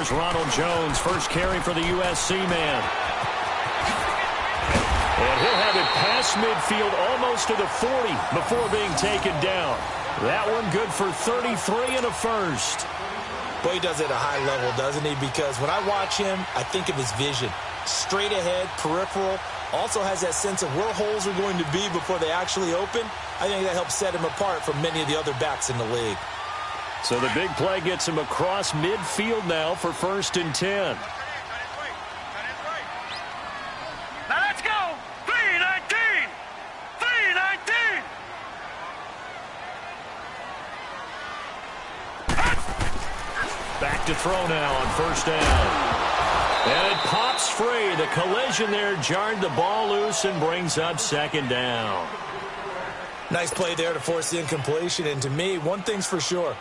Here's Ronald Jones, first carry for the USC man. And he'll have it past midfield almost to the 40 before being taken down. That one good for 33 and a first. Boy, he does it at a high level, doesn't he? Because when I watch him, I think of his vision. Straight ahead, peripheral. Also has that sense of where holes are going to be before they actually open. I think that helps set him apart from many of the other backs in the league. So the big play gets him across midfield now for 1st and 10. Now let's go. 3-19. 3-19. Back to throw now on 1st down. And it pops free. The collision there jarred the ball loose and brings up 2nd down. Nice play there to force the incompletion. And to me, one thing's for sure.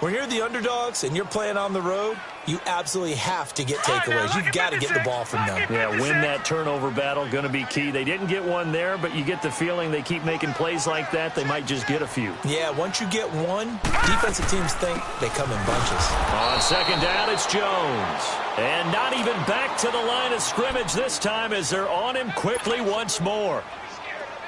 When you're the underdogs and you're playing on the road, you absolutely have to get takeaways. You've got to get the ball from them. Yeah, win that turnover battle, going to be key. They didn't get one there, but you get the feeling they keep making plays like that, they might just get a few. Yeah, once you get one, defensive teams think they come in bunches. On 2nd down, it's Jones. And not even back to the line of scrimmage this time as they're on him quickly once more.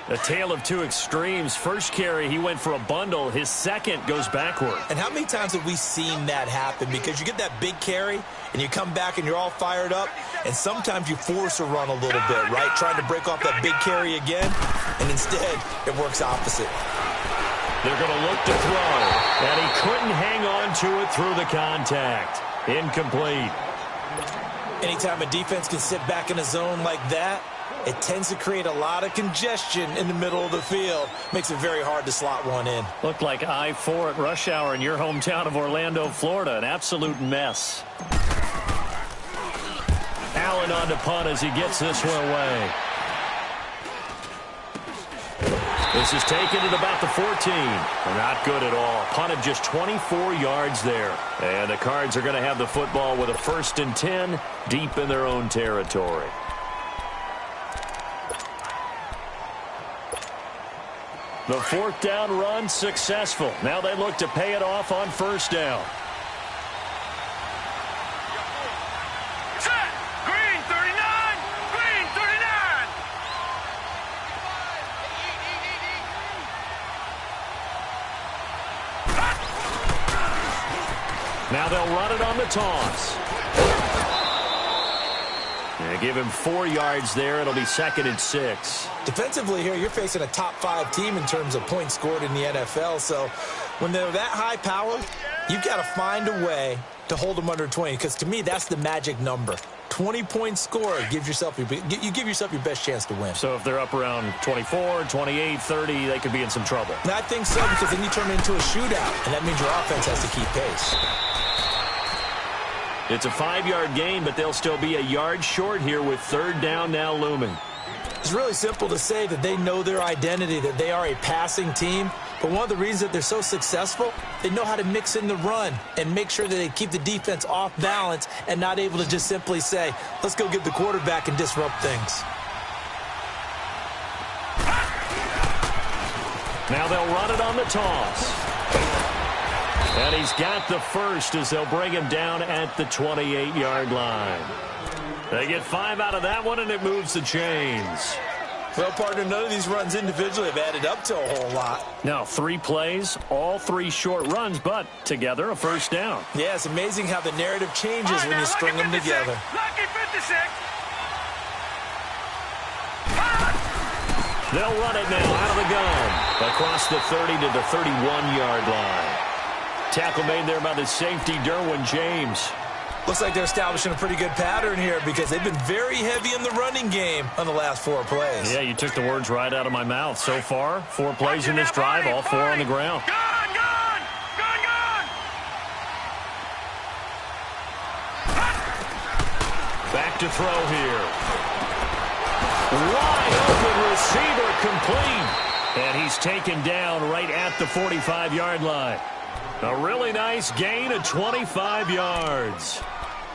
A tale of two extremes. First carry, he went for a bundle. His second goes backward. And how many times have we seen that happen? Because you get that big carry, and you come back and you're all fired up, and sometimes you force a run a little bit, right? Trying to break off that big carry again, and instead it works opposite. They're going to look to throw, and he couldn't hang on to it through the contact. Incomplete. Anytime a defense can sit back in a zone like that, it tends to create a lot of congestion in the middle of the field. Makes it very hard to slot one in. Looked like I-4 at rush hour in your hometown of Orlando, Florida. An absolute mess. Allen on to punt as he gets this one away. This is taken at about the 14. Not good at all. Punt of just 24 yards there. And the Cards are going to have the football with a 1st and 10 deep in their own territory. The 4th down run successful. Now they look to pay it off on 1st down. Set. Green 39. Green 39. Now they'll run it on the toss. They give him 4 yards there. It'll be 2nd and 6. Defensively here, you're facing a top-5 team in terms of points scored in the NFL. So when they're that high powered, you've got to find a way to hold them under 20. Because to me, that's the magic number. 20 points scored gives yourself you give yourself your best chance to win. So if they're up around 24, 28, 30, they could be in some trouble. And I think so, because then you turn it into a shootout, and that means your offense has to keep pace. It's a 5-yard gain, but they'll still be a yard short here with 3rd down now looming. It's really simple to say that they know their identity, that they are a passing team. But one of the reasons that they're so successful, they know how to mix in the run and make sure that they keep the defense off balance and not able to just simply say, let's go get the quarterback and disrupt things. Now they'll run it on the toss. And he's got the first as they'll bring him down at the 28-yard line. They get 5 out of that one, and it moves the chains. Well, partner, none of these runs individually have added up to a whole lot. Now, 3 plays, all 3 short runs, but together a 1st down. Yeah, it's amazing how the narrative changes when you string them together. Lucky 56. They'll run it now out of the gun. Across the 30 to the 31-yard line. Tackle made there by the safety, Derwin James. Looks like they're establishing a pretty good pattern here because they've been very heavy in the running game on the last 4 plays. Yeah, you took the words right out of my mouth. So far, 4 plays in this drive, all 4 on the ground. Gone, gone, gone, gone. Back to throw here. Wide open receiver complete. And he's taken down right at the 45-yard line. A really nice gain of 25 yards.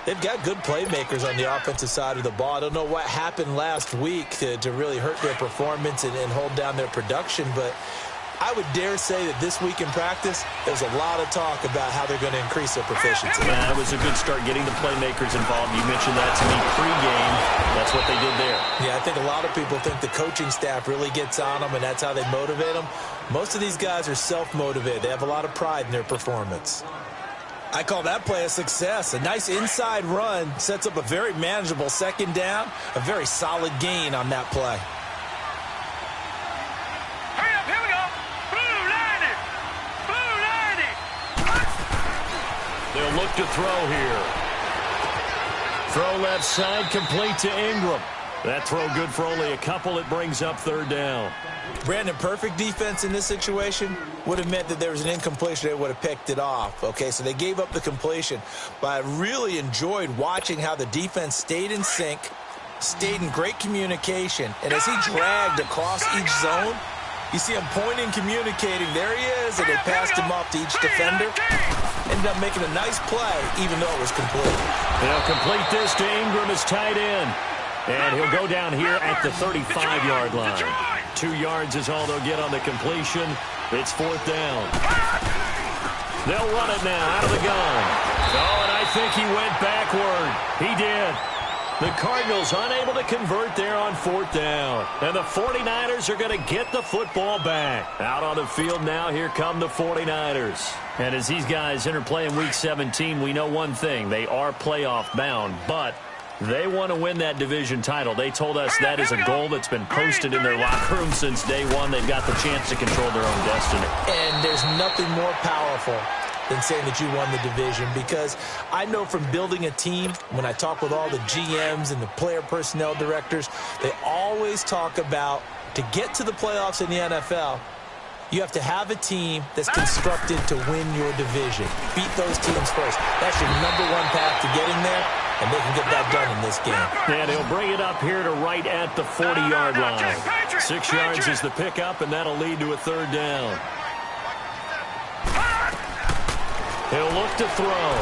They've got good playmakers on the offensive side of the ball. I don't know what happened last week to really hurt their performance and hold down their production, but I would dare say that this week in practice, there's a lot of talk about how they're going to increase their proficiency. Yeah, it was a good start getting the playmakers involved. You mentioned that to me pregame. That's what they did there. Yeah, I think a lot of people think the coaching staff really gets on them, and that's how they motivate them. Most of these guys are self-motivated. They have a lot of pride in their performance. I call that play a success. A nice inside run sets up a very manageable second down, a very solid gain on that play. They'll look to throw here. Throw left side, complete to Ingram. That throw good for only a couple. It brings up third down. Brandon, perfect defense in this situation would have meant that there was an incompletion. They would have picked it off. Okay, so they gave up the completion. But I really enjoyed watching how the defense stayed in sync, stayed in great communication. And as he dragged across each zone, you see him pointing, communicating. There he is, and they passed him off to each defender. Ended up making a nice play, even though it was complete. They'll complete this to Ingram as tight end. And he'll go down here at the 35-yard line. 2 yards is all they'll get on the completion. It's fourth down. They'll run it now out of the gun. Oh, and I think he went backward. He did. The Cardinals unable to convert there on fourth down. And the 49ers are going to get the football back. Out on the field now, here come the 49ers. And as these guys interplay in Week 17, we know one thing. They are playoff bound, but they want to win that division title. They told us that is a goal that's been posted in their locker room since day one. They've got the chance to control their own destiny. And there's nothing more powerful than saying that you won the division, because I know from building a team, when I talk with all the GMs and the player personnel directors, they always talk about, to get to the playoffs in the NFL, you have to have a team that's constructed to win your division. Beat those teams first. That's your #1 path to getting there, and they can get that done in this game. And he'll bring it up here to right at the 40-yard line. 6 yards is the pickup, and that'll lead to a third down. He'll look to throw.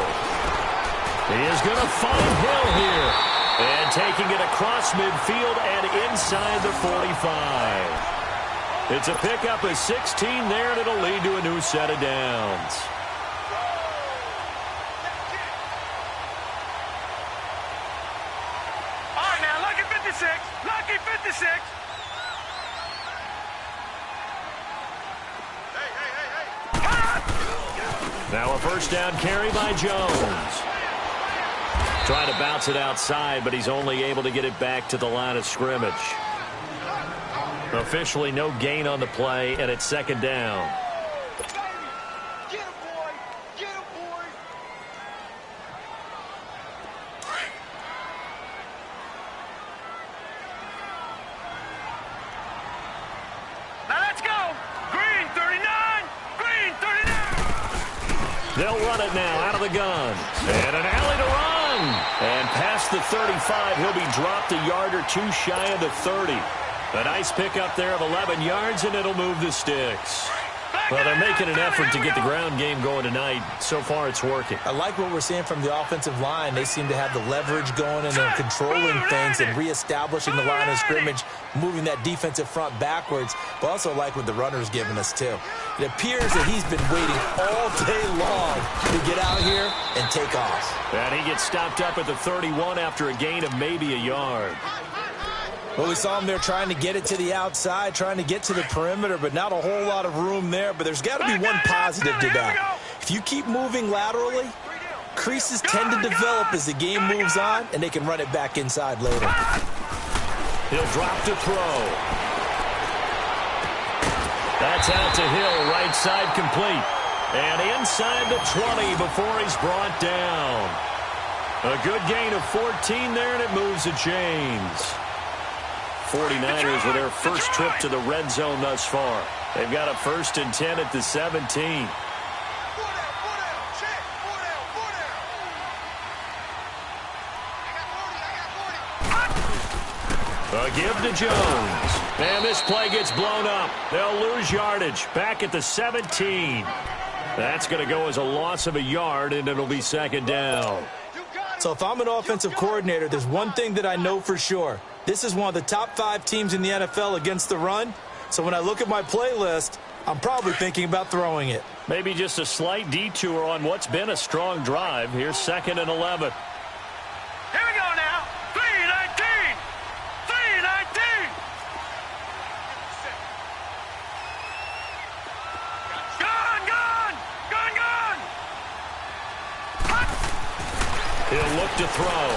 He is going to find Hill here. And taking it across midfield and inside the 45. It's a pickup of 16 there, and it'll lead to a new set of downs. All right, now, lucky 56. Lucky 56. Now a first down carry by Jones. Trying to bounce it outside, but he's only able to get it back to the line of scrimmage. Officially no gain on the play, and it's second down. Get him, boy. Get him, boy. Now let's go. Green 39. Green 39. They'll run it now out of the gun. And an alley to run. And past the 35, he'll be dropped a yard or two shy of the 30. A nice pickup there of 11 yards, and it'll move the sticks. Well, they're making an effort to get the ground game going tonight. So far, it's working. I like what we're seeing from the offensive line. They seem to have the leverage going, and they're controlling things and reestablishing the line of scrimmage, moving that defensive front backwards. But also like what the runner's giving us, too. It appears that he's been waiting all day long to get out here and take off. And he gets stopped up at the 31 after a gain of maybe a yard. Well, we saw him there trying to get it to the outside, trying to get to the perimeter, but not a whole lot of room there. But there's got to be one positive to that. If you keep moving laterally, creases tend to develop as the game moves on, and they can run it back inside later. He'll drop to throw. That's out to Hill, right side complete. And inside the 20 before he's brought down. A good gain of 14 there, and it moves the chains. 49ers with their first trip to the red zone thus far. They've got a 1st and 10 at the 17. A give to Jones. And this play gets blown up. They'll lose yardage back at the 17. That's going to go as a loss of a yard, and it'll be second down. So if I'm an offensive coordinator, there's one thing that I know for sure. This is one of the top 5 teams in the NFL against the run. So when I look at my playlist, I'm probably thinking about throwing it. Maybe just a slight detour on what's been a strong drive. Here's 2nd and 11. Here we go now. 3-19. 3-19. Gone, gone. Gone, gone. He'll look to throw.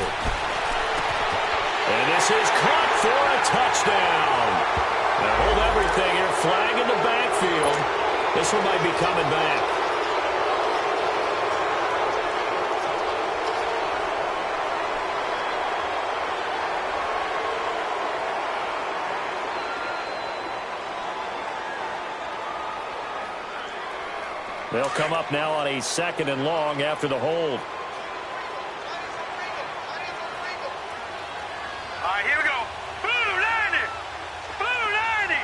And this is caught for a touchdown. Now hold everything here. Flag in the backfield. This one might be coming back. They'll come up now on a 2nd and long after the hold. All right, here we go. Blue 90. Blue 90.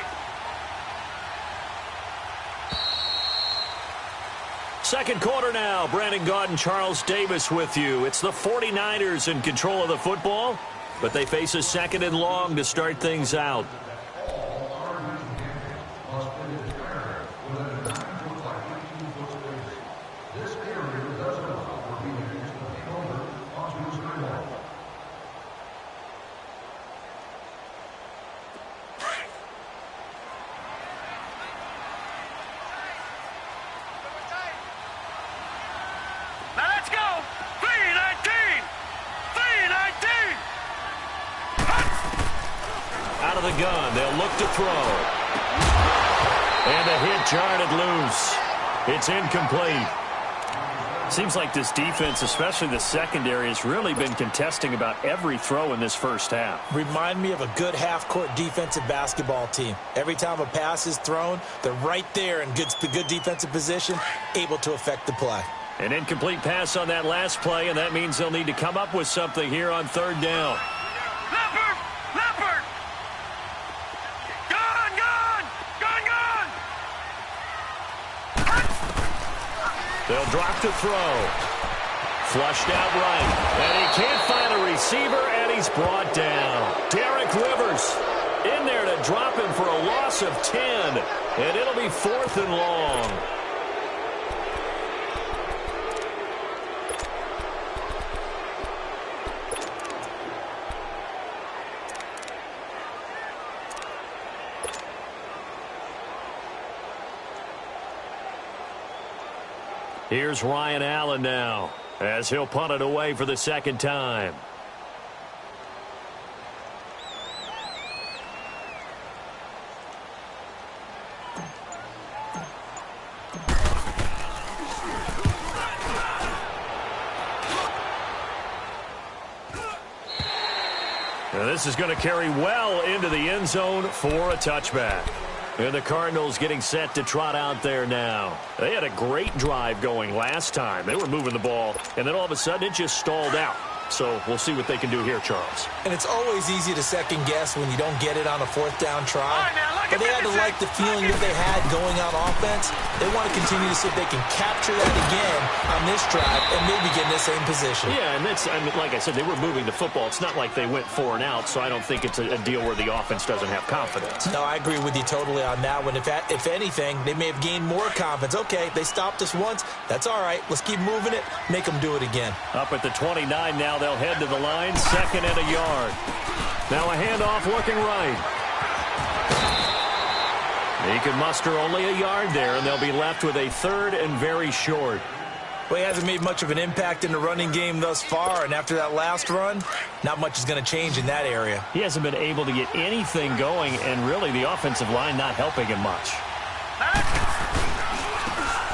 Second quarter now. Brandon Gaudin and Charles Davis with you. It's the 49ers in control of the football, but they face a 2nd and long to start things out. Now let's go. 3-19. 3-19. Out of the gun, they'll look to throw. And a hit jarred loose. It's incomplete. Seems like this defense, especially the secondary, has really been contesting about every throw in this first half. Remind me of a good half-court defensive basketball team. Every time a pass is thrown, they're right there in good defensive position, able to affect the play. An incomplete pass on that last play, and that means they'll need to come up with something here on 3rd down. Leopard. Leopard. Gone, gone. Gone, gone. They'll drop to throw. Flushed out right. And he can't find a receiver, and he's brought down. Derek Rivers in there to drop him for a loss of 10. And it'll be 4th and long. Here's Ryan Allen now, as he'll punt it away for the 2nd time. Now this is going to carry well into the end zone for a touchback. And the Cardinals getting set to trot out there now. They had a great drive going last time. They were moving the ball, and then all of a sudden it just stalled out. So we'll see what they can do here, Charles. And it's always easy to second guess when you don't get it on a 4th down try. right, now, look But they at had to 56. like the feeling that they had going on offense. They want to continue to see if they can capture that again on this drive and maybe get in the same position. Yeah, and that's, I mean, like I said, they were moving the football. It's not like they went 4 and out, so I don't think it's a deal where the offense doesn't have confidence. No, I agree with you totally on that one. If anything, they may have gained more confidence. Okay, they stopped us once. That's all right. Let's keep moving it. Make them do it again. Up at the 29 now, they'll head to the line. 2nd and a yard. Now a handoff looking right. He can muster only a yard there, and they'll be left with a 3rd and very short. Well, he hasn't made much of an impact in the running game thus far, and after that last run, not much is going to change in that area. He hasn't been able to get anything going, and really the offensive line not helping him much.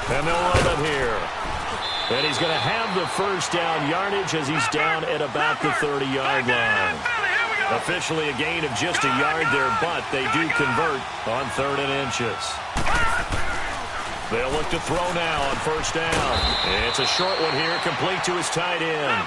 And they'll run it here. And he's going to have the 1st down yardage as he's down at about the 30-yard line. Officially a gain of just a yard there, but they do convert on 3rd and inches. They'll look to throw now on 1st down. It's a short one here, complete to his tight end.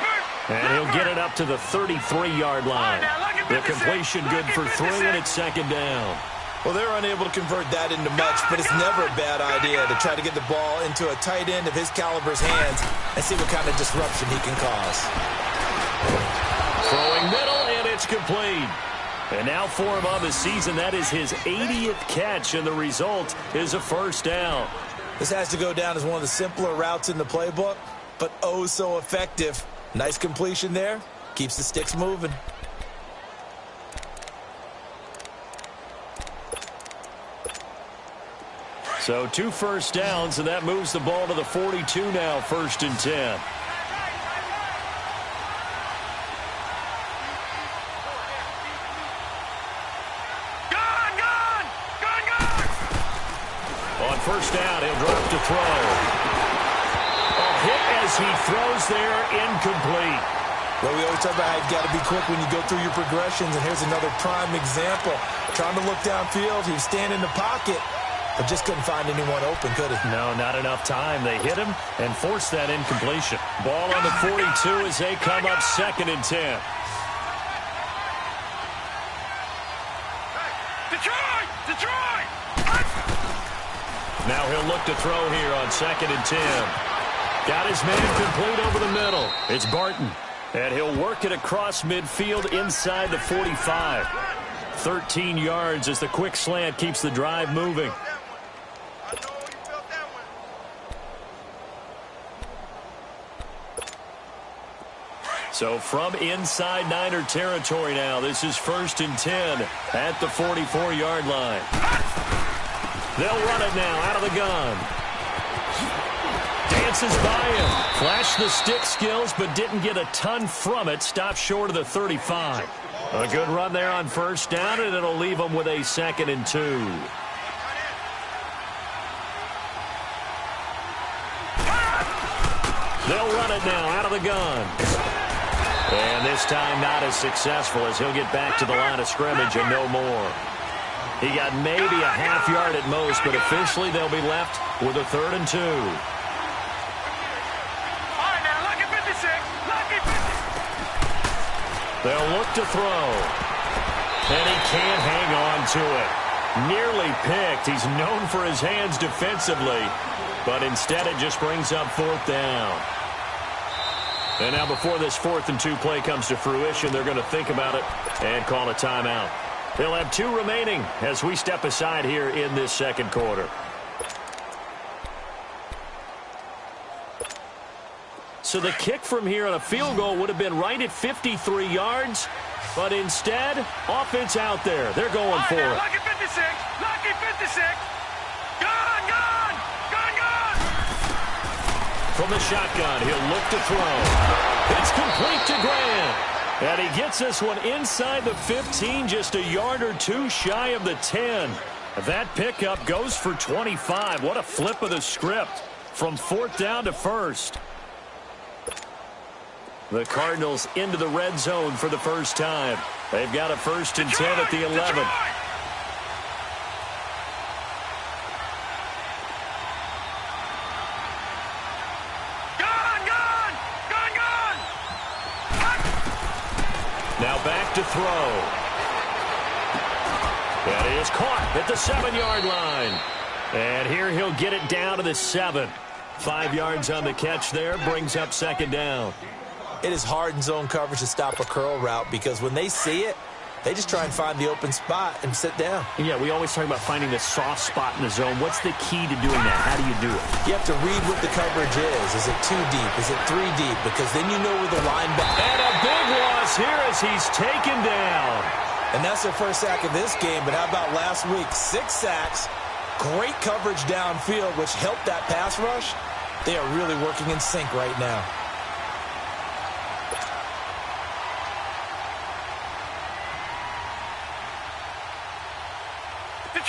And he'll get it up to the 33-yard line. The completion good for 3, and it's 2nd down. Well, they're unable to convert that into much, but it's never a bad idea to try to get the ball into a tight end of his caliber's hands and see what kind of disruption he can cause. Throwing middle, and it's complete. And now for him on the season, that is his 80th catch, and the result is a first down. This has to go down as one of the simpler routes in the playbook, but oh so effective. Nice completion there. Keeps the sticks moving. So 2 first downs, and that moves the ball to the 42 now, 1st and 10. On first down, he'll drop to throw. A hit as he throws there, incomplete. Well, we always talk about how you've got to be quick when you go through your progressions, and here's another prime example. Trying to look downfield, he was standing in the pocket, but just couldn't find anyone open, could he? No, not enough time. They hit him and forced that incompletion. Ball on the 42 as they come up 2nd and 10. Detroit! Now he'll look to throw here on 2nd and 10. Got his man complete over the middle. It's Barton. And he'll work it across midfield inside the 45. 13 yards as the quick slant keeps the drive moving. So from inside Niner territory now, this is 1st and 10 at the 44-yard line. They'll run it now out of the gun. Dances by him. Flashed the stick skills, but didn't get a ton from it. Stopped short of the 35. A good run there on first down, and it'll leave them with a 2nd and 2. They'll run it now out of the gun. And this time not as successful as he'll get back to the line of scrimmage and no more. He got maybe a half yard at most, but officially they'll be left with a 3rd and 2. They'll look to throw. And he can't hang on to it. Nearly picked. He's known for his hands defensively, but instead it just brings up 4th down. And now before this 4th and 2 play comes to fruition, they're going to think about it and call a timeout. They'll have 2 remaining as we step aside here in this 2nd quarter. So the kick from here on a field goal would have been right at 53 yards, but instead, offense out there. They're going for it. Lucky 56! Lucky 56! Gone! From the shotgun, he'll look to throw. It's complete to Grant. And he gets this one inside the 15, just a yard or 2 shy of the 10. That pickup goes for 25. What a flip of the script from 4th down to 1st. The Cardinals into the red zone for the first time. They've got a 1st and 10 at the 11. Now back to throw. That is caught at the 7-yard line. And here he'll get it down to the 7. 5 yards on the catch there, brings up 2nd down. It is hard in zone coverage to stop a curl route because when they see it, they just try and find the open spot and sit down. Yeah, we always talk about finding the soft spot in the zone. What's the key to doing that? How do you do it? You have to read what the coverage is. Is it 2 deep? Is it 3 deep? Because then you know where the linebacker... And a big loss here as he's taken down. And that's their first sack of this game, but how about last week? 6 sacks, great coverage downfield, which helped that pass rush. They are really working in sync right now.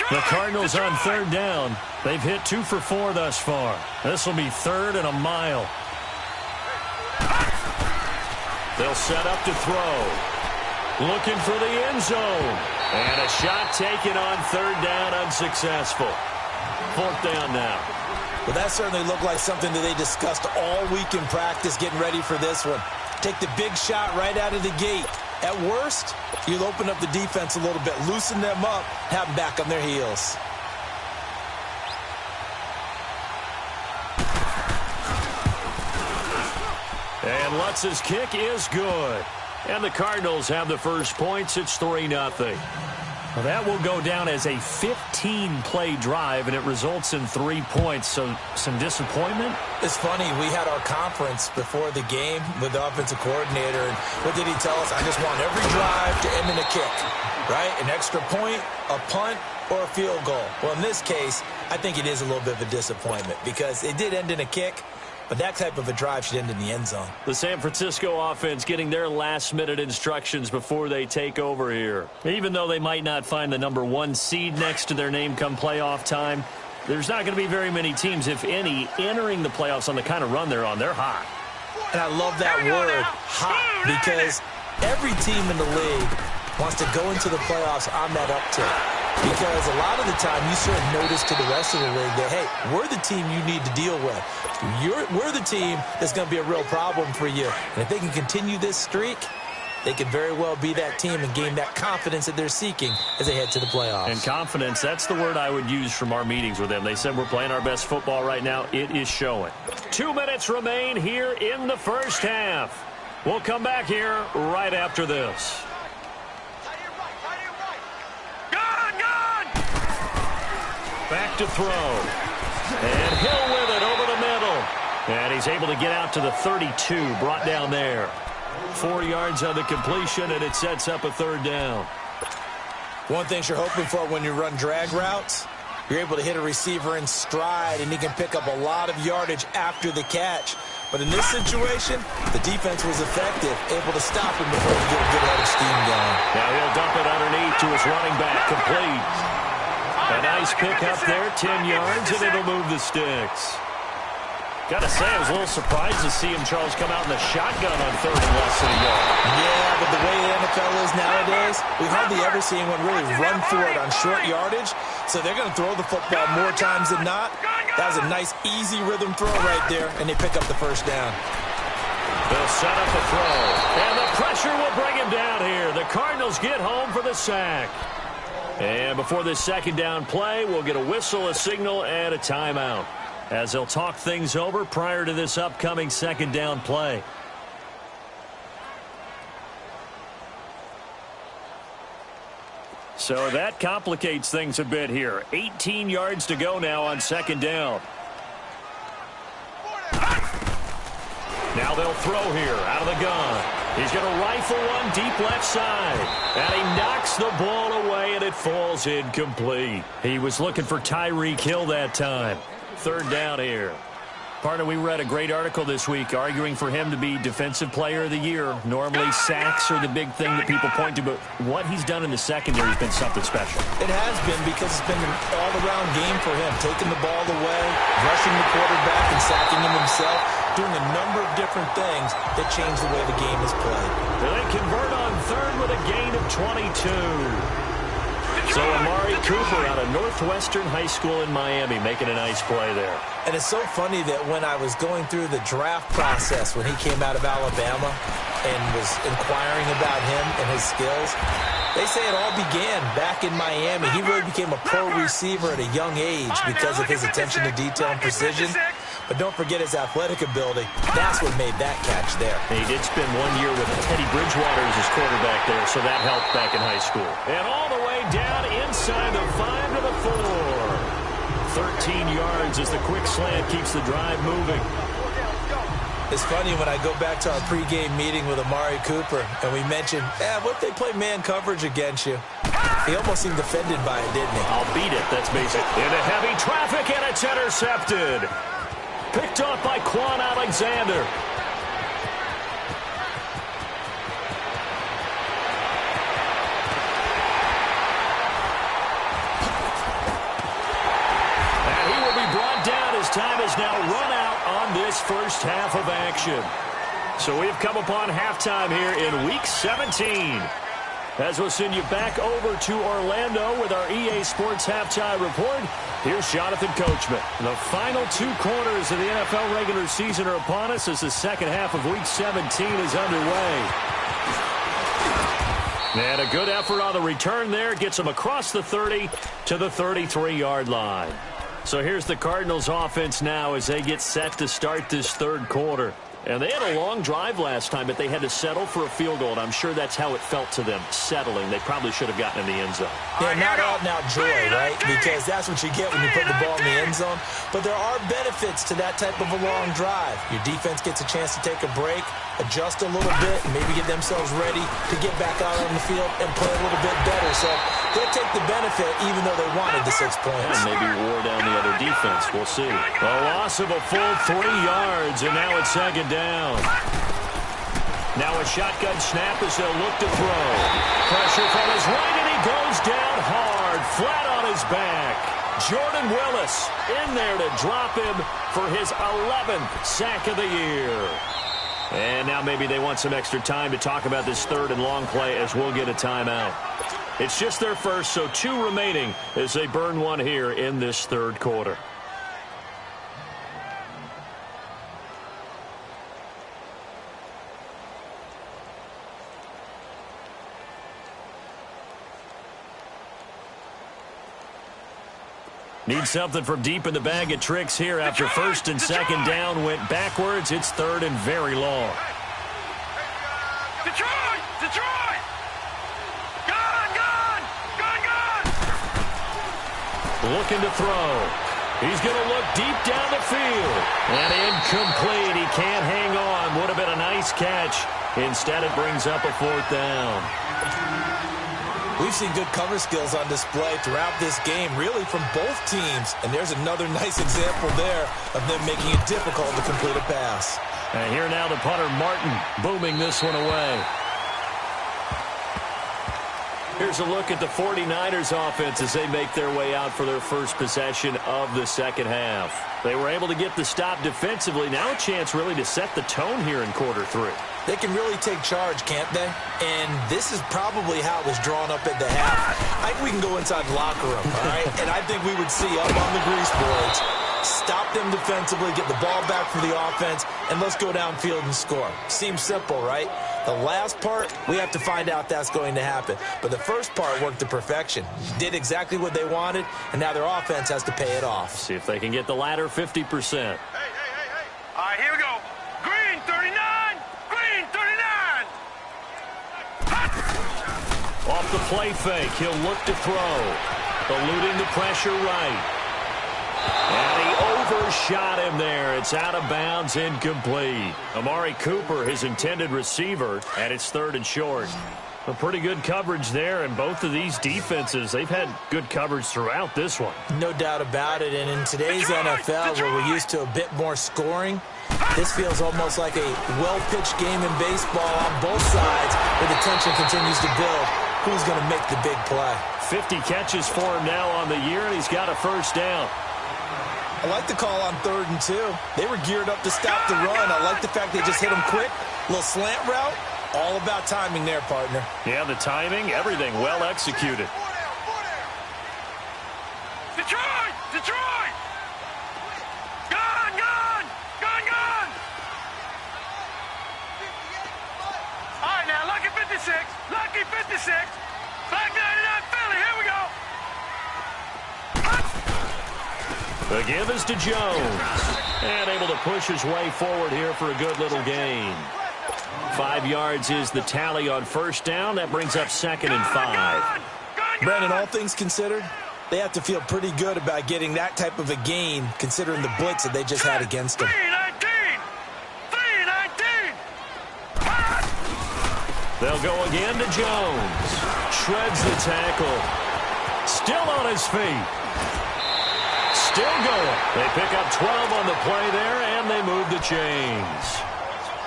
The Cardinals on 3rd down. They've hit 2 for 4 thus far. This will be 3rd and a mile. They'll set up to throw. Looking for the end zone. And a shot taken on 3rd down, unsuccessful. 4th down now. Well, that certainly looked like something that they discussed all week in practice getting ready for this one. Take the big shot right out of the gate. At worst, you'll open up the defense a little bit, loosen them up, have them back on their heels. And Lutz's kick is good. And the Cardinals have the first points. It's 3-0. Well, that will go down as a 15-play drive, and it results in 3 points. So some disappointment? It's funny. We had our conference before the game with the offensive coordinator, and what did he tell us? I just want every drive to end in a kick, right? An extra point, a punt, or a field goal. Well, in this case, I think it is a little bit of a disappointment because it did end in a kick, but that type of a drive should end in the end zone. The San Francisco offense getting their last-minute instructions before they take over here. Even though they might not find the number 1 seed next to their name come playoff time, there's not going to be very many teams, if any, entering the playoffs on the kind of run they're on. They're hot. And I love that word, hot, because every team in the league wants to go into the playoffs on that uptick. Because a lot of the time you sort of notice to the rest of the league that, hey, we're the team you need to deal with. We're the team that's going to be a real problem for you. And if they can continue this streak, they could very well be that team and gain that confidence that they're seeking as they head to the playoffs. And confidence, that's the word I would use from our meetings with them. They said we're playing our best football right now. It is showing. 2 minutes remain here in the first half. We'll come back here right after this. Back to throw. And Hill with it over the middle. And he's able to get out to the 32, brought down there. 4 yards on the completion, and it sets up a 3rd down. One thing you're hoping for when you run drag routes, you're able to hit a receiver in stride, and he can pick up a lot of yardage after the catch. But in this situation, the defense was effective, able to stop him before he get a good head of steam going. Now he'll dump it underneath to his running back, complete. A nice pick up there, 10 yards, and it'll move the sticks. Got to say, I was a little surprised to see him, Charles, come out in the shotgun on 3rd and less than a yard. Yeah, but the way the NFL is nowadays, we hardly ever see anyone really run for it on short yardage. So they're going to throw the football more times than not. That was a nice, easy rhythm throw right there, and they pick up the 1st down. They'll set up a throw, and the pressure will bring him down here. The Cardinals get home for the sack. And before this 2nd down play, we'll get a whistle, a signal, and a timeout as they'll talk things over prior to this upcoming 2nd down play. So that complicates things a bit here. 18 yards to go now on 2nd down. Now they'll throw here out of the gun. He's going to rifle one deep left side. And he knocks the ball away, and it falls incomplete. He was looking for Tyreek Hill that time. 3rd down here. Partner, we read a great article this week arguing for him to be Defensive Player of the Year. Normally, sacks are the big thing that people point to, but what he's done in the secondary has been something special. It has been because it's been an all-around game for him, taking the ball away, rushing the quarterback, and sacking him himself, doing a number of different things that change the way the game is played. They convert on 3rd with a gain of 22. So Amari Cooper out of Northwestern High School in Miami making a nice play there. And it's so funny that when I was going through the draft process when he came out of Alabama and was inquiring about him and his skills, they say it all began back in Miami. He really became a pro receiver at a young age because of his attention to detail and precision. But don't forget his athletic ability. That's what made that catch there. And he did spend 1 year with Teddy Bridgewater as his quarterback there, so that helped back in high school. And all the way down inside the 5 to the 4. 13 yards as the quick slant keeps the drive moving. It's funny when I go back to our pregame meeting with Amari Cooper and we mentioned, what if they play man coverage against you? He almost seemed offended by it, didn't he? I'll beat it. That's basic. Into heavy traffic, and it's intercepted. Picked off by Quan Alexander. And he will be brought down as time is now run out on this first half of action. So we've come upon halftime here in Week 17. As we'll send you back over to Orlando with our EA Sports Halftime Report, here's Jonathan Coachman. The final 2 quarters of the NFL regular season are upon us as the second half of Week 17 is underway. And a good effort on the return there gets them across the 30 to the 33-yard line. So here's the Cardinals offense now as they get set to start this 3rd quarter. And they had a long drive last time, but they had to settle for a field goal, and I'm sure that's how it felt to them, settling. They probably should have gotten in the end zone. Yeah, not out-and-out joy, right? Because that's what you get when you put the ball in the end zone. But there are benefits to that type of a long drive. Your defense gets a chance to take a break, adjust a little bit, and maybe get themselves ready to get back out on the field and play a little bit better. So they'll take the benefit even though they wanted the 6 points. And maybe wore down the other defense. We'll see. A loss of a full 3 yards, and now it's second down. Now a shotgun snap as they'll look to throw. Pressure from his right, and he goes down hard, flat on his back. Jordan Willis in there to drop him for his 11th sack of the year. And now maybe they want some extra time to talk about this 3rd and long play as we'll get a timeout. It's just their first, so 2 remaining as they burn one here in this 3rd quarter. Need something from deep in the bag of tricks here after 1st and 2nd down went backwards. It's 3rd and very long. Detroit! Detroit! Gone! Looking to throw. He's going to look deep down the field. And incomplete. He can't hang on. Would have been a nice catch. Instead, it brings up a 4th down. We've seen good cover skills on display throughout this game, really from both teams. And there's another nice example there of them making it difficult to complete a pass. And here now the punter, Martin, booming this one away. Here's a look at the 49ers offense as they make their way out for their first possession of the 2nd half. They were able to get the stop defensively. Now a chance really to set the tone here in quarter 3. They can really take charge, can't they? And this is probably how it was drawn up at the half. I think we can go inside the locker room, all right? And I think we would see up on the grease boards, stop them defensively, get the ball back for the offense, and let's go downfield and score. Seems simple, right? The last part, we have to find out that's going to happen. But the first part worked to perfection. Did exactly what they wanted, and now their offense has to pay it off. See if they can get the latter 50%. Hey. All right, here we go. Green 39. Green 39. Off the play fake, he'll look to throw. Eluding the pressure right. And he overshot him there. It's out of bounds, incomplete. Amari Cooper, his intended receiver, and it's 3rd and short. A pretty good coverage there, and both of these defenses, they've had good coverage throughout this one. No doubt about it, and in today's NFL, where we're used to a bit more scoring, this feels almost like a well-pitched game in baseball on both sides, where the tension continues to build. Who's going to make the big play? 50 catches for him now on the year, and he's got a 1st down. I like the call on 3rd and 2. They were geared up to stop the run. I like the fact they just hit him quick. Little slant route. All about timing there, partner. Yeah, the timing, everything well executed. Detroit! Detroit! Gone! All right, now, lucky 56. Lucky 56. Flag 99 Philly. Here we go. The give is to Jones. And able to push his way forward here for a good little gain. 5 yards is the tally on 1st down. That brings up 2nd and 5. Brandon, all things considered, they have to feel pretty good about getting that type of a gain, considering the blitz that they just had against them. 319. They'll go again to Jones. Shreds the tackle. Still on his feet. Still going. They pick up 12 on the play there, and they move the chains.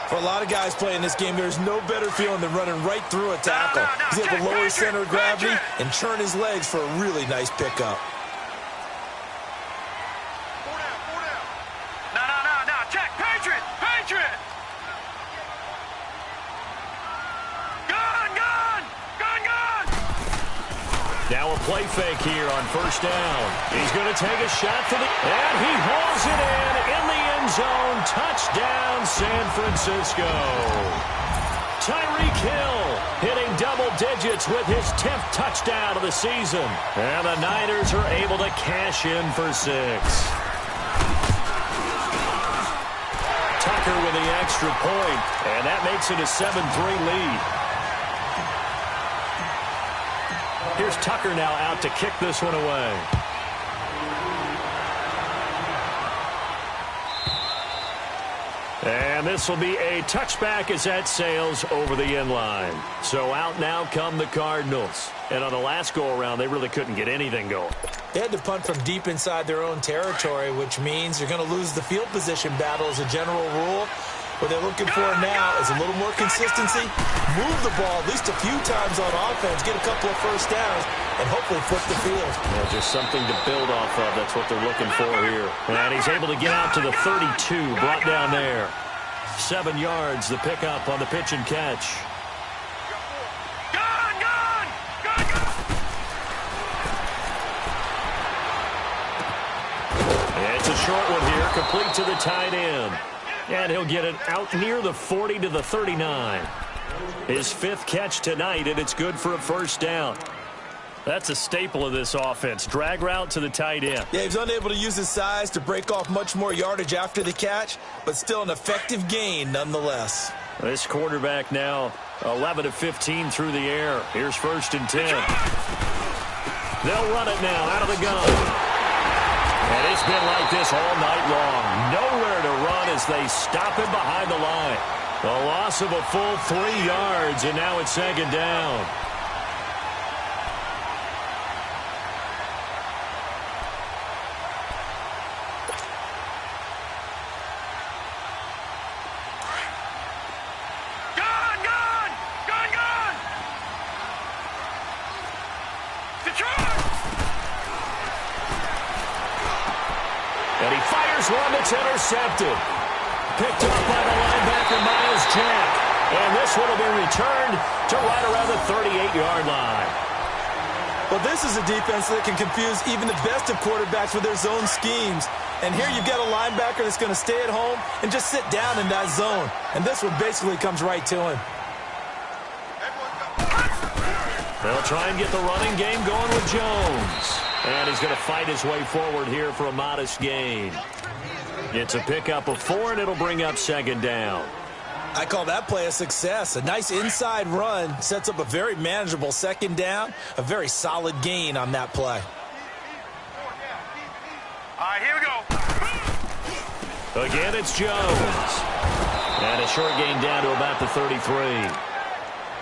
For a lot of guys playing this game, there's no better feeling than running right through a tackle. He's able to lower his center of gravity and churn his legs for a really nice pickup. No. Check. Patriot. Gone. Now a play fake here on 1st down. He's going to take a shot for the... And he hauls it in the end zone. Touchdown, San Francisco. Tyreek Hill hitting double digits with his 10th touchdown of the season. And the Niners are able to cash in for 6. Tuck Tucker with the extra point, and that makes it a 7-3 lead. Here's Tucker now out to kick this one away. And this will be a touchback as that sails over the end line. So out now come the Cardinals. And on the last go-around, they really couldn't get anything going. They had to punt from deep inside their own territory, which means you're going to lose the field position battle as a general rule. What they're looking for now is a little more consistency, move the ball at least a few times on offense, get a couple of first downs, and hopefully flip the field. Yeah, just something to build off of. That's what they're looking for here. And he's able to get out to the 32, brought down there. 7 yards, the pickup on the pitch and catch. It's a short one here, complete to the tight end. And he'll get it out near the 40 to the 39. His 5th catch tonight, and it's good for a first down. That's a staple of this offense. Drag route to the tight end. Yeah, he was unable to use his size to break off much more yardage after the catch, but still an effective gain nonetheless. This quarterback now 11 of 15 through the air. Here's 1st and 10. They'll run it now out of the gun. And it's been like this all night long. Nowhere to run as they stop him behind the line. A loss of a full 3 yards, and now it's 2nd down. And he fires one that's intercepted. Picked up by the linebacker, Miles Jack. And this one will be returned to right around the 38-yard line. Well, this is a defense that can confuse even the best of quarterbacks with their zone schemes. And here you've got a linebacker that's going to stay at home and just sit down in that zone. And this one basically comes right to him. They'll try and get the running game going with Jones. And he's going to fight his way forward here for a modest gain. It's a pickup of 4, and it'll bring up 2nd down. I call that play a success. A nice inside run sets up a very manageable 2nd down. A very solid gain on that play. All right, here we go. Again, it's Jones. And a short gain down to about the 33.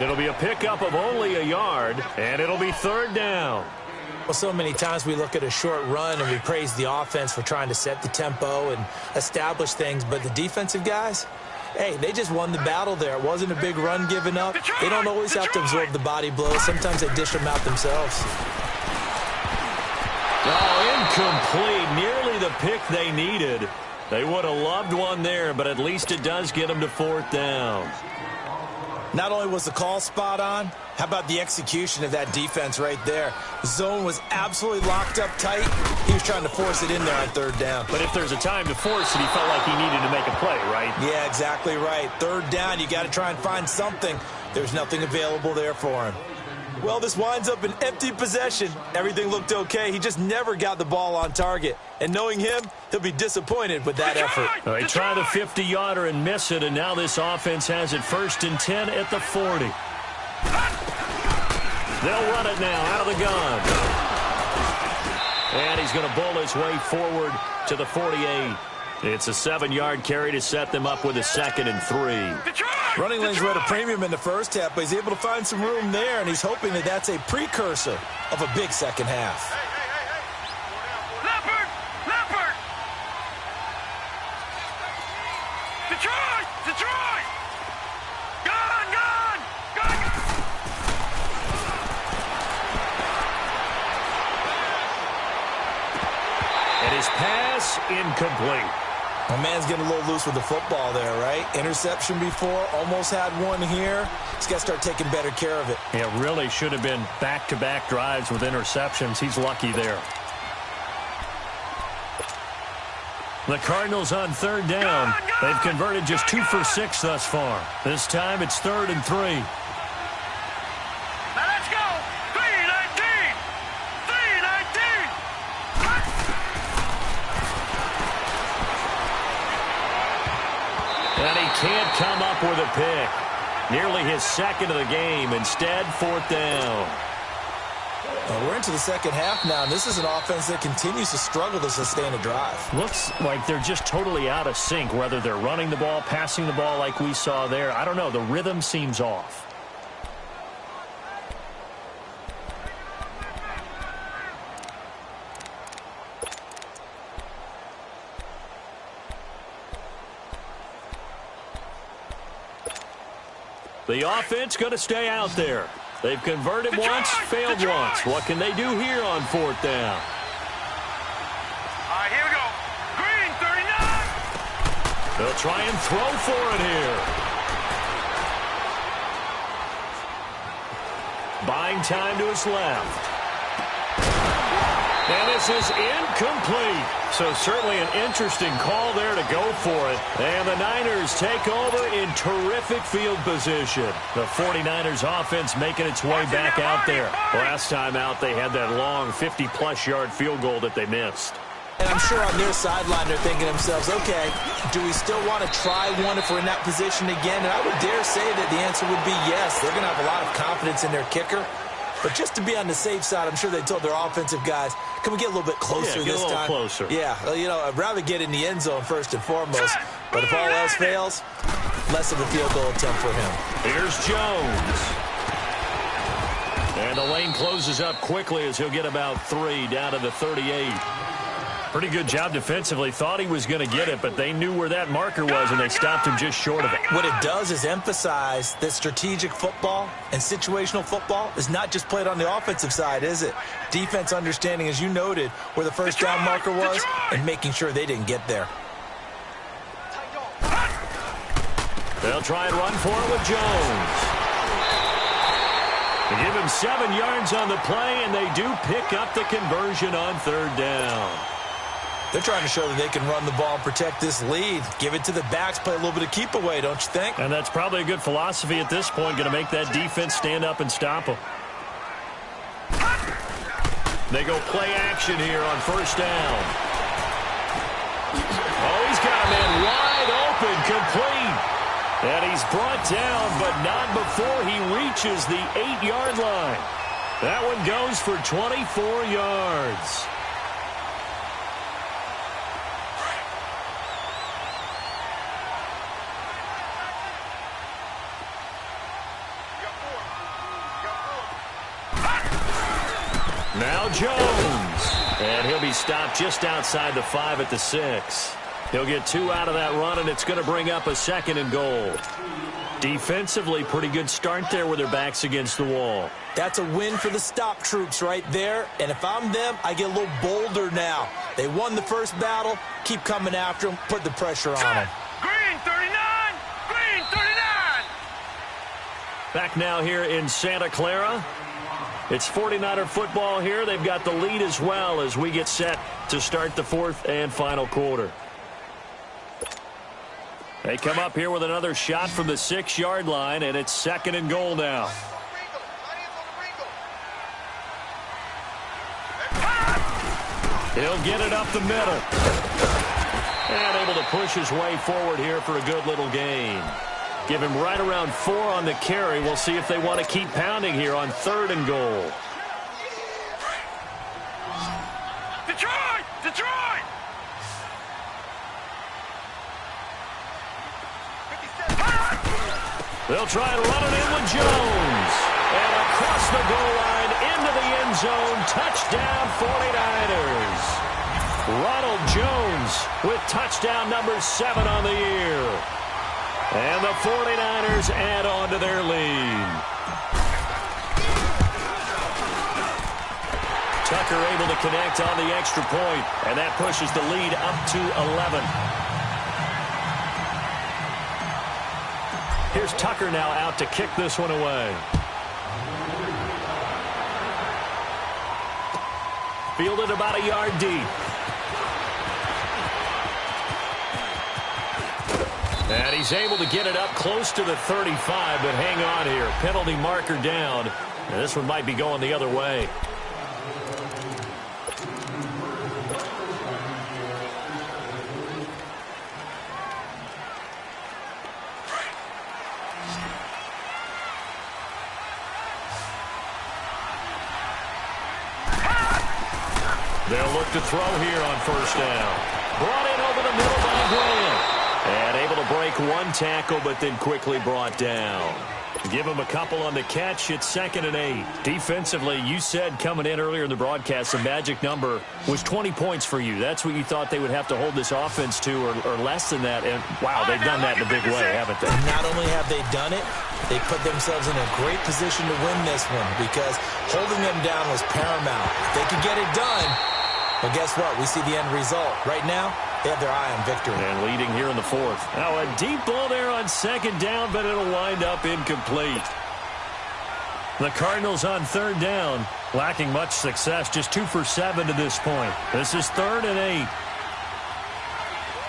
It'll be a pickup of only a yard, and it'll be 3rd down. Well, so many times we look at a short run and we praise the offense for trying to set the tempo and establish things, but the defensive guys, hey, they just won the battle there. It wasn't a big run given up. They don't always have to absorb the body blows. Sometimes they dish them out themselves. Oh, incomplete. Nearly the pick they needed. They would have loved one there, but at least it does get them to 4th down. Not only was the call spot on, how about the execution of that defense right there? The zone was absolutely locked up tight. He was trying to force it in there on 3rd down. But if there's a time to force it, he felt like he needed to make a play, right? Yeah, exactly right. 3rd down, you got to try and find something. There's nothing available there for him. Well, this winds up an empty possession. Everything looked okay. He just never got the ball on target. And knowing him, he'll be disappointed with that effort. They try the 50-yarder and miss it, and now this offense has it 1st and 10 at the 40. They'll run it now out of the gun. And he's going to bull his way forward to the 48. It's a 7-yard carry to set them up with a 2nd and 3. Running lanes were at a premium in the first half, but he's able to find some room there, and he's hoping that that's a precursor of a big second half. Leopard! Leopard! Detroit! Detroit! Gun! Gun! Gun! And his pass incomplete. My man's getting a little loose with the football there, right? Interception before, almost had one here. He's got to start taking better care of it. It really should have been back-to-back drives with interceptions. He's lucky there. The Cardinals on 3rd down. They've converted just 2 for 6 thus far. This time it's 3rd and 3. Now let's go! 3-19! 3-19! can't come up with a pick. Nearly his second of the game. Instead, fourth down. We're into the second half now, and this is an offense that continues to struggle to sustain a drive. Looks like they're just totally out of sync, whether they're running the ball, passing the ball like we saw there. I don't know. The rhythm seems off. The offense going to stay out there. They've converted once, failed once. What can they do here on fourth down? All right, here we go. Green, 39. They'll try and throw for it here. Buying time to his left. And this is incomplete. So certainly an interesting call there to go for it. And the Niners take over in terrific field position. The 49ers offense making its way back out there. Last time out, they had that long 50-plus yard field goal that they missed. And I'm sure on their sideline they're thinking to themselves, okay, do we still want to try one if we're in that position again? And I would dare say that the answer would be yes. They're going to have a lot of confidence in their kicker. But just to be on the safe side, I'm sure they told their offensive guys, can we get a little bit closer this time? Get a little closer. Yeah, you know, I'd rather get in the end zone first and foremost. But if all else fails, less of a field goal attempt for him. Here's Jones. And the lane closes up quickly as he'll get about 3 down to the 38. Pretty good job defensively. Thought he was going to get it, but they knew where that marker was, and they stopped him just short of it. What it does is emphasize that strategic football and situational football is not just played on the offensive side, is it? Defense understanding, as you noted, where the first down marker was and making sure they didn't get there. They'll try and run for it with Jones. They give him 7 yards on the play, and they do pick up the conversion on third down. They're trying to show that they can run the ball and protect this lead. Give it to the backs, play a little bit of keep away, don't you think? And that's probably a good philosophy at this point, going to make that defense stand up and stop them. They go play action here on first down. Oh, he's got a man wide open, complete. And he's brought down, but not before he reaches the 8-yard line. That one goes for 24 yards. Now Jones. And he'll be stopped just outside the 5 at the 6. He'll get 2 out of that run, and it's going to bring up a 2nd and goal. Defensively, pretty good start there with their backs against the wall. That's a win for the stop troops right there. And if I'm them, I get a little bolder now. They won the first battle. Keep coming after them. Put the pressure on them. Green, 39. Green, 39. Back now here in Santa Clara. It's 49er football here. They've got the lead as well as we get set to start the 4th and final quarter. They come up here with another shot from the 6-yard line, and it's 2nd and goal now. He'll get it up the middle. And able to push his way forward here for a good little gain. Give him right around 4 on the carry. We'll see if they want to keep pounding here on 3rd and goal. Detroit! Detroit! They'll try and run it in with Jones. And across the goal line into the end zone. Touchdown 49ers. Ronald Jones with touchdown number 7 on the year. And the 49ers add on to their lead. Tucker able to connect on the extra point, and that pushes the lead up to 11. Here's Tucker now out to kick this one away. Fielded about a yard deep. And he's able to get it up close to the 35, but hang on here. Penalty marker down. And this one might be going the other way. They'll look to throw here on first down. Brought in over the middle by Graham. And able to break one tackle, but then quickly brought down. Give him a couple on the catch. It's 2nd and 8. Defensively, you said coming in earlier in the broadcast, the magic number was 20 points for you. That's what you thought they would have to hold this offense to, or less than that. And, wow, they've done that in a big way, haven't they? Not only have they done it, they put themselves in a great position to win this one because holding them down was paramount. If they could get it done, well, guess what? We see the end result. Right now, they have their eye on victory. And leading here in the 4th. Now a deep ball there on 2nd down, but it'll wind up incomplete. The Cardinals on 3rd down, lacking much success, just 2 for 7 to this point. This is 3rd and 8.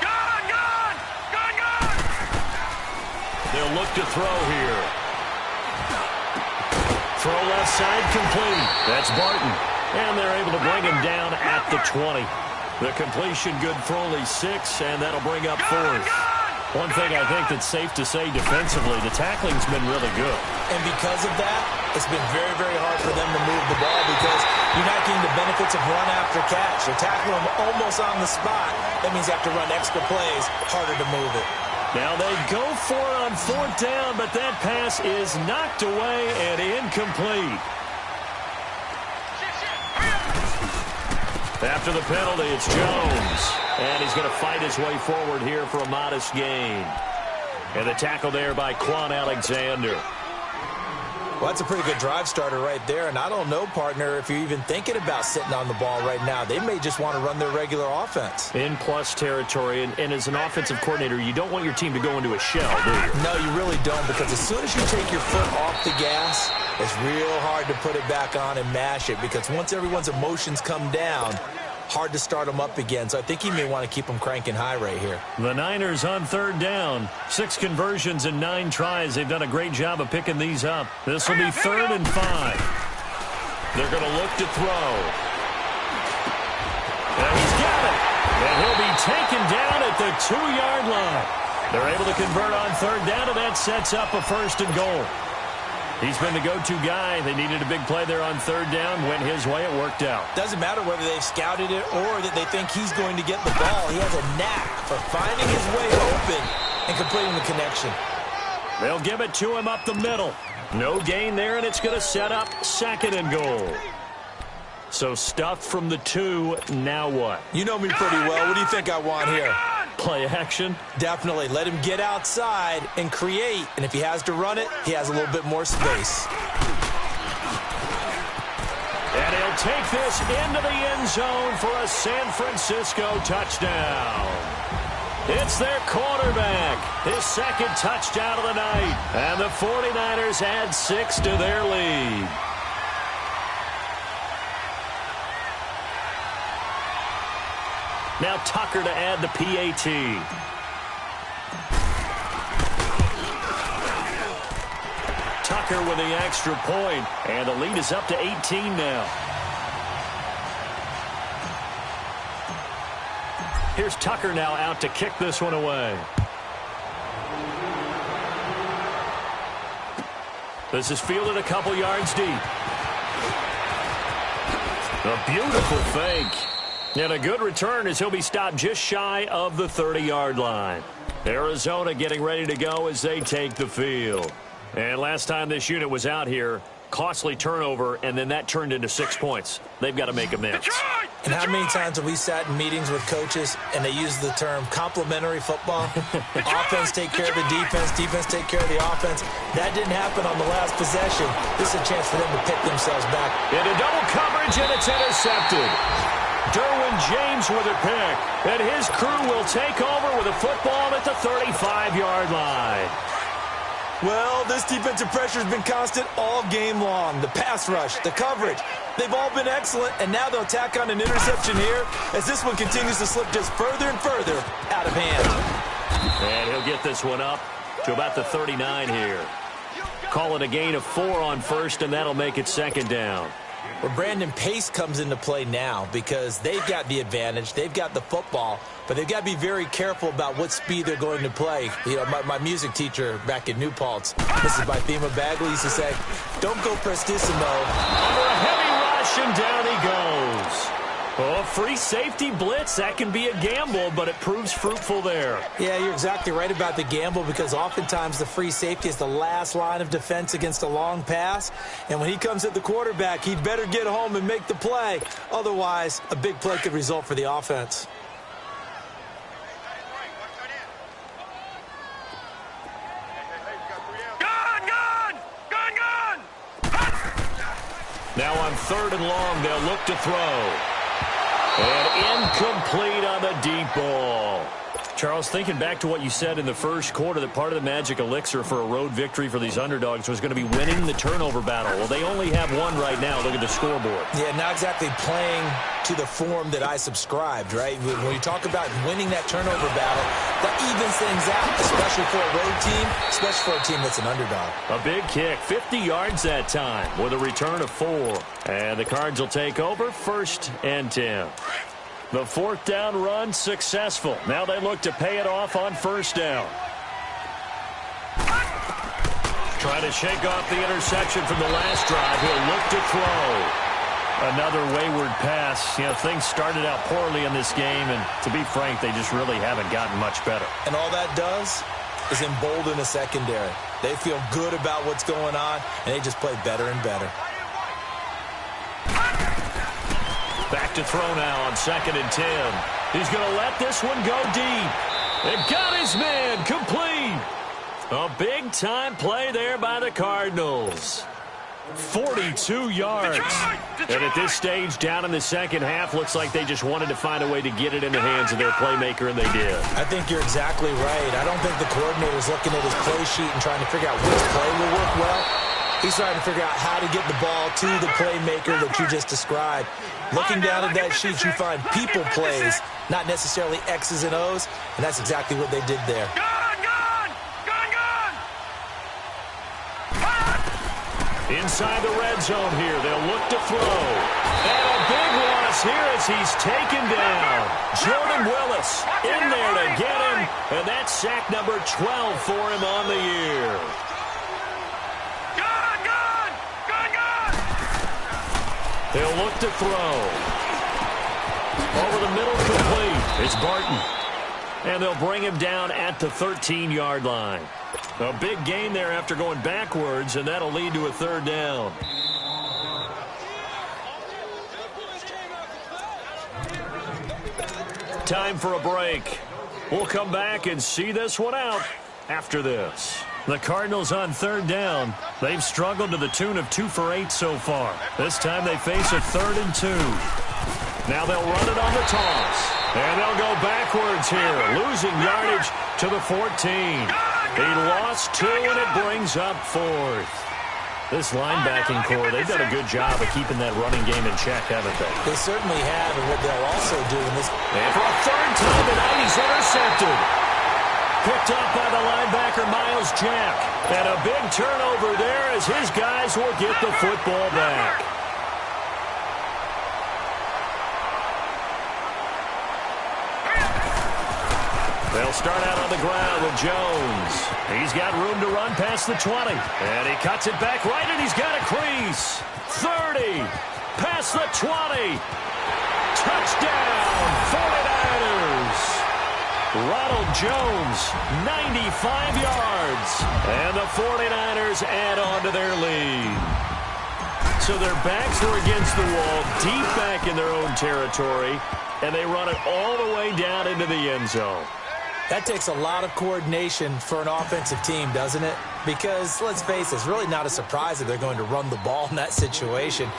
Gone! They'll look to throw here. Throw left side complete. That's Barton. And they're able to bring him down at the 20. The completion good for only 6, and that'll bring up 4th. One thing I think that's safe to say defensively, the tackling's been really good. And because of that, it's been very, very hard for them to move the ball because you're not getting the benefits of run after catch. You're tackling them almost on the spot. That means you have to run extra plays, harder to move it. Now they go for it on 4th down, but that pass is knocked away and incomplete. After the penalty, it's Jones. And he's going to fight his way forward here for a modest gain. And the tackle there by Quan Alexander. Well, that's a pretty good drive starter right there. And I don't know, partner, if you're even thinking about sitting on the ball right now. They may just want to run their regular offense. In plus territory. And as an offensive coordinator, you don't want your team to go into a shell, do you? No, you really don't. Because as soon as you take your foot off the gas, it's real hard to put it back on and mash it. Because once everyone's emotions come down, hard to start them up again. So I think he may want to keep them cranking high right here. The Niners on 3rd down. 6 conversions and 9 tries. They've done a great job of picking these up. This will be 3rd and 5. They're going to look to throw. And he's got it. And he'll be taken down at the 2-yard line. They're able to convert on 3rd down, and that sets up a 1st and goal. He's been the go-to guy. They needed a big play there on 3rd down. Went his way. It worked out. Doesn't matter whether they've scouted it or that they think he's going to get the ball. He has a knack for finding his way open and completing the connection. They'll give it to him up the middle. No gain there, and it's going to set up 2nd and goal. So stuffed from the 2. Now what? You know me pretty well. What do you think I want here? Play action? Definitely. Let him get outside and create. And if he has to run it, he has a little bit more space. And he'll take this into the end zone for a San Francisco touchdown. It's their quarterback. His 2nd touchdown of the night. And the 49ers add 6 to their lead. Now Tucker to add the PAT. Tucker with the extra point, and the lead is up to 18 now. Here's Tucker now out to kick this one away. This is fielded a couple yards deep. A beautiful fake. And a good return as he'll be stopped just shy of the 30-yard line. Arizona getting ready to go as they take the field. And last time this unit was out here, costly turnover, and then that turned into 6 points. They've got to make amends. And how many times have we sat in meetings with coaches and they use the term complementary football? Offense take care of the defense, defense take care of the offense. That didn't happen on the last possession. This is a chance for them to pick themselves back. Into double coverage, and it's intercepted. Derwin James with a pick, and his crew will take over with a football at the 35-yard line. Well, this defensive pressure has been constant all game long. The pass rush, the coverage, they've all been excellent, and now they'll tack on an interception here as this one continues to slip just further and further out of hand. And he'll get this one up to about the 39 here. Call it a gain of 4 on 1st, and that'll make it 2nd down. Well, Brandon, pace comes into play now because they've got the advantage. They've got the football, but they've got to be very careful about what speed they're going to play. You know, my music teacher back in New Paltz, Mrs. Bythema Bagley, used to say, don't go prestissimo. Under a heavy rush, and down he goes. Oh, free safety blitz. That can be a gamble, but it proves fruitful there. Yeah, you're exactly right about the gamble because oftentimes the free safety is the last line of defense against a long pass. And when he comes at the quarterback, he'd better get home and make the play. Otherwise, a big play could result for the offense. Now on 3rd and long, they'll look to throw. And incomplete on the deep ball. Charles, thinking back to what you said in the first quarter, that part of the magic elixir for a road victory for these underdogs was going to be winning the turnover battle. Well, they only have one right now. Look at the scoreboard. Yeah, not exactly playing to the form that I subscribed, right? When you talk about winning that turnover battle, that evens things out, especially for a road team, especially for a team that's an underdog. A big kick, 50 yards that time with a return of 4. And the Cards will take over 1st and 10. The 4th down run successful. Now they look to pay it off on 1st down. Trying to shake off the interception from the last drive. He'll look to throw. Another wayward pass. You know, things started out poorly in this game, and to be frank, they just really haven't gotten much better. And all that does is embolden the secondary. They feel good about what's going on, and they just play better and better. Back to throw now on 2nd and 10. He's going to let this one go deep. They've got his man complete. A big-time play there by the Cardinals. 42 yards. And at this stage, down in the second half, looks like they just wanted to find a way to get it in the hands of their playmaker, and they did. I think you're exactly right. I don't think the coordinator's looking at his play sheet and trying to figure out which play will work well. He's trying to figure out how to get the ball to the playmaker that you just described. Looking down at that sheet, you find people plays, not necessarily X's and O's, and that's exactly what they did there. Inside the red zone here, they'll look to throw. And a big loss here as he's taken down. Jordan Willis in there to get him, and that's sack number 12 for him on the year. They'll look to throw. Over the middle, complete. It's Barton. And they'll bring him down at the 13-yard line. A big gain there after going backwards, and that'll lead to a 3rd down. Time for a break. We'll come back and see this one out after this. The Cardinals on 3rd down. They've struggled to the tune of 2 for 8 so far. This time they face a 3rd and 2. Now they'll run it on the toss. And they'll go backwards here, losing yardage to the 14. He lost 2, and it brings up 4th. This linebacking core, they've done a good job of keeping that running game in check, haven't they? They certainly have, and what they'll also do in this... And for a 3rd time tonight, he's intercepted. Picked up by the linebacker, Miles Jack. And a big turnover there as his guys will get the football back. They'll start out on the ground with Jones. He's got room to run past the 20. And he cuts it back right, and he's got a crease. 30. Past the 20. Touchdown, 49ers. Ronald Jones, 95 yards. And the 49ers add on to their lead. So their backs were against the wall, deep back in their own territory, and they run it all the way down into the end zone. That takes a lot of coordination for an offensive team, doesn't it? Because, let's face it, it's really not a surprise that they're going to run the ball in that situation.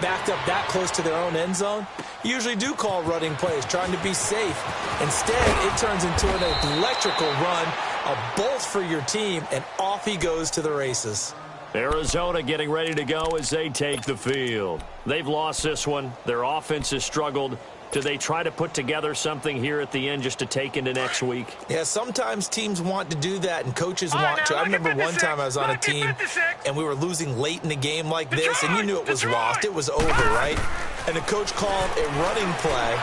Backed up that close to their own end zone, you usually do call running plays, trying to be safe. Instead, it turns into an electrical run, a bolt for your team, and off he goes to the races. Arizona getting ready to go as they take the field. They've lost this one. Their offense has struggled. Do they try to put together something here at the end just to take into next week? Yeah, sometimes teams want to do that, and coaches want to. I remember one time I was on a team, and we were losing late in a game like this, and you knew it was lost. It was over, right? And the coach called a running play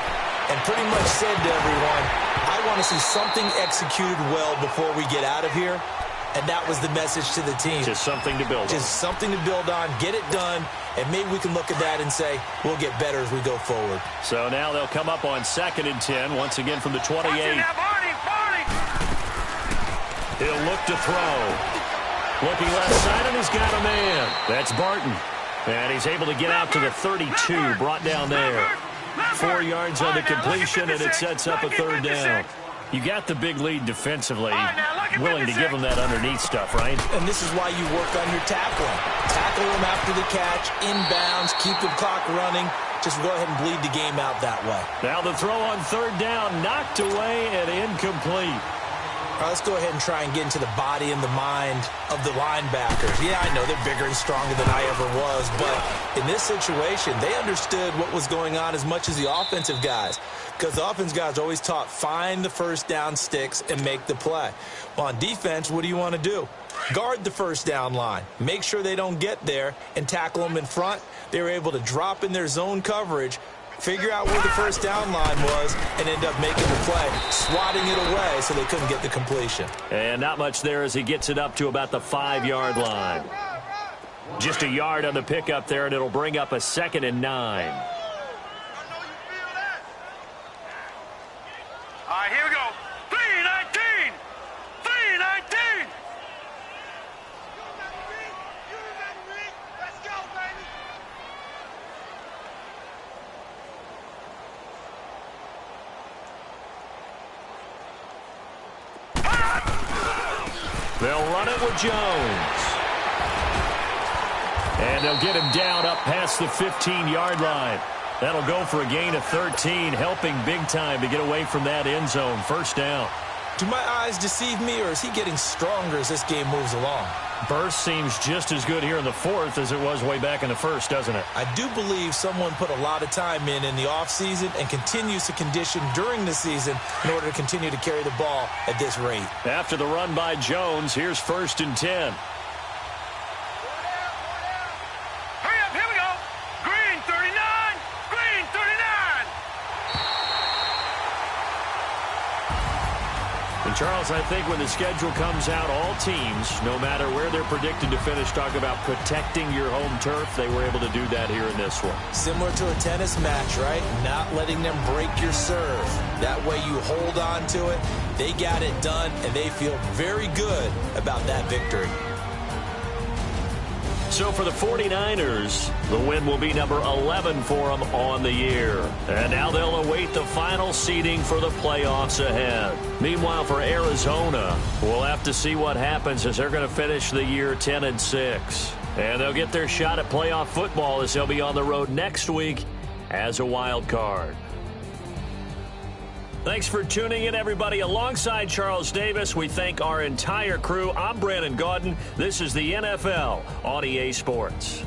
and pretty much said to everyone, I want to see something executed well before we get out of here. and that was the message to the team. Just something to build on. Just something to build on, get it done, and maybe we can look at that and say, we'll get better as we go forward. So now they'll come up on 2nd and 10, once again from the 28. He'll look to throw. Looking left side, and he's got a man. That's Barton. And he's able to get out to the 32, brought down there. 4 yards on the completion, and it sets up a 3rd down. You got the big lead defensively, willing to give them that underneath stuff, right? And this is why you work on your tackling. Tackle them after the catch, inbounds, keep the clock running. Just go ahead and bleed the game out that way. Now the throw on 3rd down, knocked away and incomplete. All right, let's go ahead and try and get into the body and the mind of the linebackers. Yeah, I know they're bigger and stronger than I ever was, but in this situation, they understood what was going on as much as the offensive guys, because the offensive guys are always taught, find the first down sticks and make the play. Well, on defense, what do you want to do? Guard the first down line. Make sure they don't get there and tackle them in front. They were able to drop in their zone coverage, figure out where the first down line was, and end up making the play, swatting it away so they couldn't get the completion. And not much there as he gets it up to about the 5-yard line. Just a yard on the pickup there, and it'll bring up a 2nd and 9. All right, here we go. 3-19. 3-19. Let's go, baby. They'll run it with Jones. And they'll get him down up past the 15-yard line. That'll go for a gain of 13, helping big time to get away from that end zone. 1st down. Do my eyes deceive me, or is he getting stronger as this game moves along? Burst seems just as good here in the 4th as it was way back in the 1st, doesn't it? I do believe someone put a lot of time in the offseason and continues to condition during the season in order to continue to carry the ball at this rate. After the run by Jones, here's 1st and 10. Hurry up, here we go. Green 39. Green 39. And Charles, I think when the schedule comes out, all teams, no matter where they're predicted to finish, talk about protecting your home turf. They were able to do that here in this one. Similar to a tennis match, right? Not letting them break your serve. That way you hold on to it. They got it done, and they feel very good about that victory. So for the 49ers, the win will be number 11 for them on the year. And now they'll await the final seeding for the playoffs ahead. Meanwhile, for Arizona, we'll have to see what happens as they're going to finish the year 10-6. And they'll get their shot at playoff football as they'll be on the road next week as a wild card. Thanks for tuning in, everybody. Alongside Charles Davis, we thank our entire crew. I'm Brandon Gaudin. This is the NFL on EA Sports.